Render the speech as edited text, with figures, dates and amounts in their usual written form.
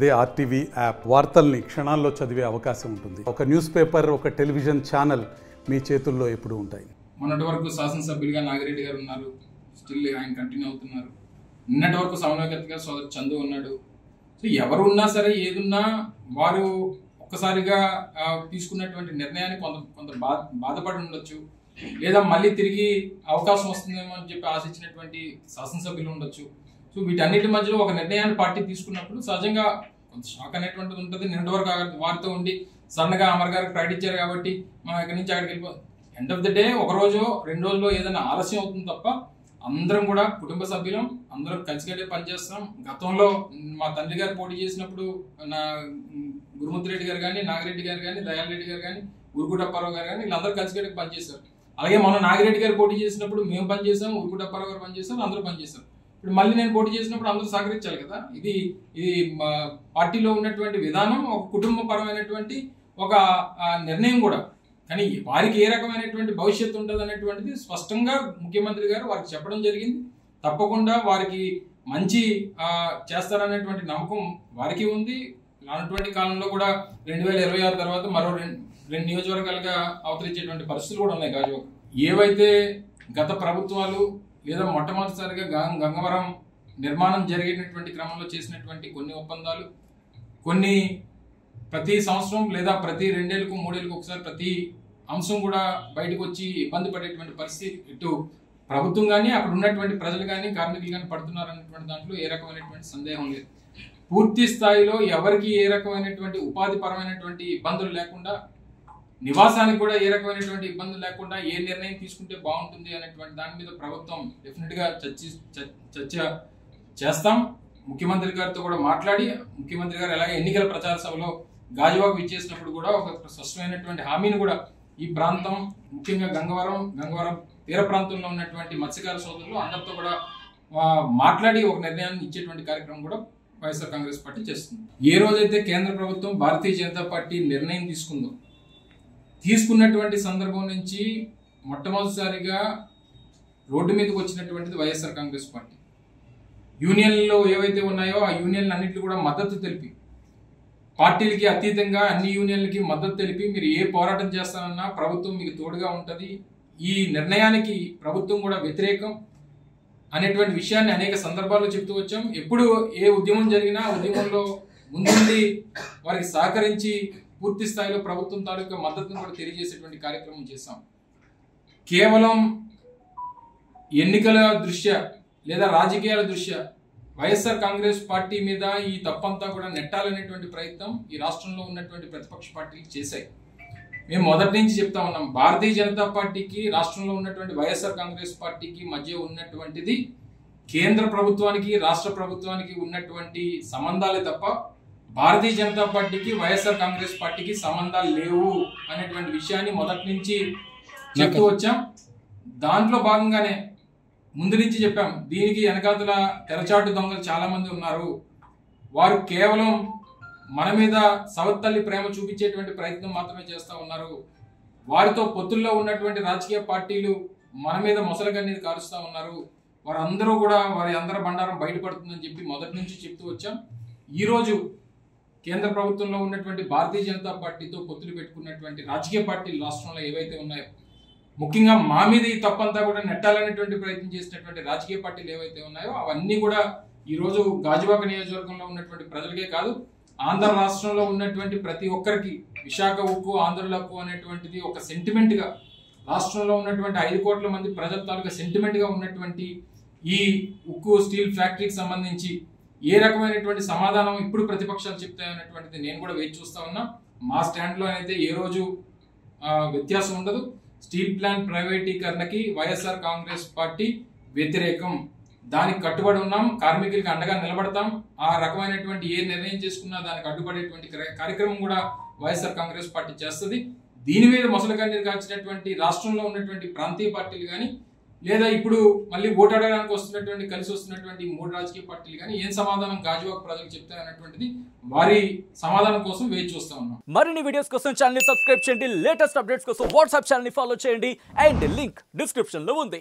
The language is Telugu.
అదే ఆర్టీవీ యాప్ వార్తల్ని క్షణాల్లో చదివే అవకాశం ఉంటుంది. ఒక న్యూస్ పేపర్, ఒక టెలివిజన్ ఛానల్ మీ చేతుల్లో ఎప్పుడూ ఉంటాయి. మొన్నటి వరకు శాసనసభ్యులుగా నాగిరెడ్డి గారు ఉన్నారు, స్టిల్ ఆయన కంటిన్యూ అవుతున్నారు. నిన్నటి వరకు సమన్వయకర్తగా సోదరు చందు ఉన్నాడు. సో ఎవరు ఉన్నా సరే, ఏదున్నా వారు ఒక్కసారిగా తీసుకున్నటువంటి నిర్ణయాన్ని కొంత బాధపడి ఉండొచ్చు, లేదా మళ్ళీ తిరిగి అవకాశం వస్తుందేమో అని చెప్పి ఆశించినటువంటి శాసనసభ్యులు ఉండొచ్చు. సో వీటన్నిటి మధ్యలో ఒక నిర్ణయాన్ని పార్టీ తీసుకున్నప్పుడు సహజంగా కొంత షాక్ అనేటువంటిది ఉంటుంది. నిన్నటి వరకు వారితో ఉండి సడన్గా అమర్ గారికి ప్రకటించారు కాబట్టి మనం ఇక్కడి నుంచి అక్కడికి వెళ్ళిపో ఎండ్ ఆఫ్ ద డే ఒక రోజు 2 రోజుల్లో ఏదైనా ఆలస్యం అవుతుంది తప్ప అందరం కూడా కుటుంబ సభ్యులం, అందరం కలిసికట్టే పనిచేస్తాం. గతంలో మా తండ్రి గారు పోటీ చేసినప్పుడు నా గురుమూర్తి రెడ్డి గారు కానీ, నాగిరెడ్డి గారు కానీ, దయాల్ రెడ్డి గారు కానీ, ఉరుకుటప్పారావు గారు కానీ వీళ్ళందరూ కలిసికట్టే పనిచేశారు. అలాగే మనం నాగిరెడ్డి గారు పోటీ చేసినప్పుడు మేము పనిచేసాం, ఉరుకుటప్పారావు గారు పనిచేశారు, అందరూ పనిచేశారు. ఇప్పుడు మళ్ళీ నేను పోటీ చేసినప్పుడు అందరూ సహకరించాలి కదా. ఇది పార్టీలో ఉన్నటువంటి విధానం, ఒక కుటుంబపరమైనటువంటి ఒక నిర్ణయం కూడా. కానీ వారికి ఏ రకమైనటువంటి భవిష్యత్తు ఉంటుంది అనేటువంటిది స్పష్టంగా ముఖ్యమంత్రి గారు వారికి చెప్పడం జరిగింది. తప్పకుండా వారికి మంచి చేస్తారనేటువంటి నమ్మకం వారికి ఉంది. రానటువంటి కాలంలో కూడా 2026 తర్వాత మరో రెండు నియోజకవర్గాలుగా అవతరించేటువంటి పరిస్థితులు కూడా ఉన్నాయి. గాజువాక ఏవైతే గత ప్రభుత్వాలు లేదా మొట్టమొదటిసారిగా గంగవరం నిర్మాణం జరిగేటటువంటి క్రమంలో చేసినటువంటి కొన్ని ఒప్పందాలు, కొన్ని ప్రతి సంవత్సరం లేదా ప్రతి 2 ఏళ్ళకు 3 ఏళ్ళకు ఒకసారి ప్రతి అంశం కూడా బయటకు వచ్చి ఇబ్బంది పడేటువంటి పరిస్థితి ఇటు ప్రభుత్వం కానీ, అక్కడ ఉన్నటువంటి ప్రజలు కానీ, కార్మికులు కానీ పడుతున్నారనేటువంటి దాంట్లో ఏ రకమైనటువంటి సందేహం లేదు. పూర్తి స్థాయిలో ఎవరికి ఏ రకమైనటువంటి ఉపాధి పరమైనటువంటి ఇబ్బందులు లేకుండా, నివాసానికి కూడా ఏ రకమైనటువంటి ఇబ్బందులు లేకుండా ఏ నిర్ణయం తీసుకుంటే బాగుంటుంది అనేటువంటి దాని మీద ప్రభుత్వం డెఫినెట్గా చర్చ చేస్తాం. ముఖ్యమంత్రి గారితో కూడా మాట్లాడి, ముఖ్యమంత్రి గారు ఎలాగే ఎన్నికల ప్రచార సభలో గాజువాకు ఇచ్చేసినప్పుడు కూడా ఒక స్పష్టమైనటువంటి హామీని కూడా ఈ ప్రాంతం, ముఖ్యంగా గంగవరం తీర ప్రాంతంలో ఉన్నటువంటి మత్స్యకార సోదరులు అందరితో కూడా మాట్లాడి ఒక నిర్ణయాన్ని ఇచ్చేటువంటి కార్యక్రమం కూడా వైఎస్ఆర్ కాంగ్రెస్ పార్టీ చేస్తుంది. ఏ రోజైతే కేంద్ర ప్రభుత్వం భారతీయ జనతా పార్టీ నిర్ణయం తీసుకున్నటువంటి సందర్భం నుంచి మొట్టమొదటిసారిగా రోడ్డు మీదకి వచ్చినటువంటిది వైఎస్ఆర్ కాంగ్రెస్ పార్టీ. యూనియన్లో ఏవైతే ఉన్నాయో ఆ యూనియన్లు అన్నింటినీ కూడా మద్దతు తెలిపి, పార్టీలకి అతీతంగా అన్ని యూనియన్లకి మద్దతు తెలిపి, మీరు ఏ పోరాటం చేస్తానన్నా ప్రభుత్వం మీకు తోడుగా ఉంటుంది, ఈ నిర్ణయానికి ప్రభుత్వం కూడా వ్యతిరేకం అనేటువంటి విషయాన్ని అనేక సందర్భాల్లో చెప్తూ వచ్చాం. ఎప్పుడు ఏ ఉద్యమం జరిగినా ఉద్యమంలో ముందుండి వారికి సహకరించి పూర్తి స్థాయిలో ప్రభుత్వం తాలూకా మద్దతును కూడా తెలియజేసేటువంటి కార్యక్రమం చేశాం. కేవలం ఎన్నికల దృష్ట్యా లేదా రాజకీయాల దృష్ట్యా వైఎస్ఆర్ కాంగ్రెస్ పార్టీ మీద ఈ తప్పంతా కూడా నెట్టాలనేటువంటి ప్రయత్నం ఈ రాష్ట్రంలో ఉన్నటువంటి ప్రతిపక్ష పార్టీలు చేశాయి. మేము మొదటి నుంచి చెప్తా ఉన్నాం, భారతీయ జనతా పార్టీకి రాష్ట్రంలో ఉన్నటువంటి వైఎస్ఆర్ కాంగ్రెస్ పార్టీకి మధ్య ఉన్నటువంటిది కేంద్ర ప్రభుత్వానికి రాష్ట్ర ప్రభుత్వానికి ఉన్నటువంటి సంబంధాలే తప్ప భారతీయ జనతా పార్టీకి వైఎస్ఆర్ కాంగ్రెస్ పార్టీకి సంబంధాలు లేవు అనేటువంటి విషయాన్ని మొదటి నుంచి చెప్తూ వచ్చాం. దాంట్లో భాగంగానే ముందు నుంచి చెప్పాం, దీనికి వెనకాతల తెరచాటు దొంగలు చాలా మంది ఉన్నారు, వారు కేవలం మన మీద సవత్తల్లి ప్రేమ చూపించేటువంటి ప్రయత్నం మాత్రమే చేస్తూ ఉన్నారు, వారితో పొత్తుల్లో ఉన్నటువంటి రాజకీయ పార్టీలు మన మీద మొసలగన్నీరు కారుస్తూ ఉన్నారు, వారందరూ కూడా వారి అందరి బండారం బయటపడుతుందని చెప్పి మొదటి నుంచి చెప్తూ వచ్చాం. ఈరోజు కేంద్ర ప్రభుత్వంలో ఉన్నటువంటి భారతీయ జనతా పార్టీతో పొత్తులు పెట్టుకున్నటువంటి రాజకీయ పార్టీలు రాష్ట్రంలో ఏవైతే ఉన్నాయో, ముఖ్యంగా మా మీద ఈ తప్పంతా కూడా నెట్టాలనేటువంటి ప్రయత్నం చేసినటువంటి రాజకీయ పార్టీలు ఏవైతే ఉన్నాయో అవన్నీ కూడా ఈరోజు గాజువాక నియోజకవర్గంలో ఉన్నటువంటి ప్రజలకే కాదు, ఆంధ్ర రాష్ట్రంలో ఉన్నటువంటి ప్రతి ఒక్కరికి విశాఖ ఉక్కు, ఆంధ్రుల హక్కు అనేటువంటిది ఒక సెంటిమెంట్గా, రాష్ట్రంలో ఉన్నటువంటి 5 కోట్ల మంది ప్రజల తాలూకా సెంటిమెంట్గా ఉన్నటువంటి ఈ ఉక్కు స్టీల్ ఫ్యాక్టరీకి సంబంధించి ఏ రకమైనటువంటి సమాధానం ఇప్పుడు ప్రతిపక్షాలు చెప్తాయనేటువంటిది నేను కూడా వేచి చూస్తా ఉన్నా. మా స్టాండ్లో అయితే ఏ రోజు వ్యత్యాసం ఉండదు. స్టీల్ ప్లాంట్ ప్రైవేటీకరణకి వైఎస్ఆర్ కాంగ్రెస్ పార్టీ వ్యతిరేకం, దానికి కట్టుబడి ఉన్నాం, కార్మికులకి అండగా నిలబడతాం. ఆ రకమైనటువంటి ఏ నిర్ణయం చేసుకున్నా దానికి అడ్డుపడేటువంటి కార్యక్రమం కూడా వైఎస్ఆర్ కాంగ్రెస్ పార్టీ చేస్తుంది. దీని మీద మొసలు కన్నీరు కాల్చినటువంటి రాష్ట్రంలో ఉన్నటువంటి ప్రాంతీయ పార్టీలు కానీ, లేదా ఇప్పుడు మళ్ళీ ఓటాడడానికి వస్తున్నటువంటి కలిసి వస్తున్నటువంటి 3 రాజకీయ పార్టీలు కానీ ఏం సమాధానం గాజువాక ప్రజలకు చెప్తారనేటువంటిది వారి సమాధానం కోసం వేచి చూస్తా ఉన్నాం. మరిన్ని వీడియోస్ కోసం ఛానల్ ని సబ్స్క్రైబ్ చేయండి, లేటెస్ట్ అప్డేట్స్ కోసం వాట్సాప్ ఛానల్ ని ఫాలో చేయండి, అండ్ లింక్ డిస్క్రిప్షన్ లో ఉంది.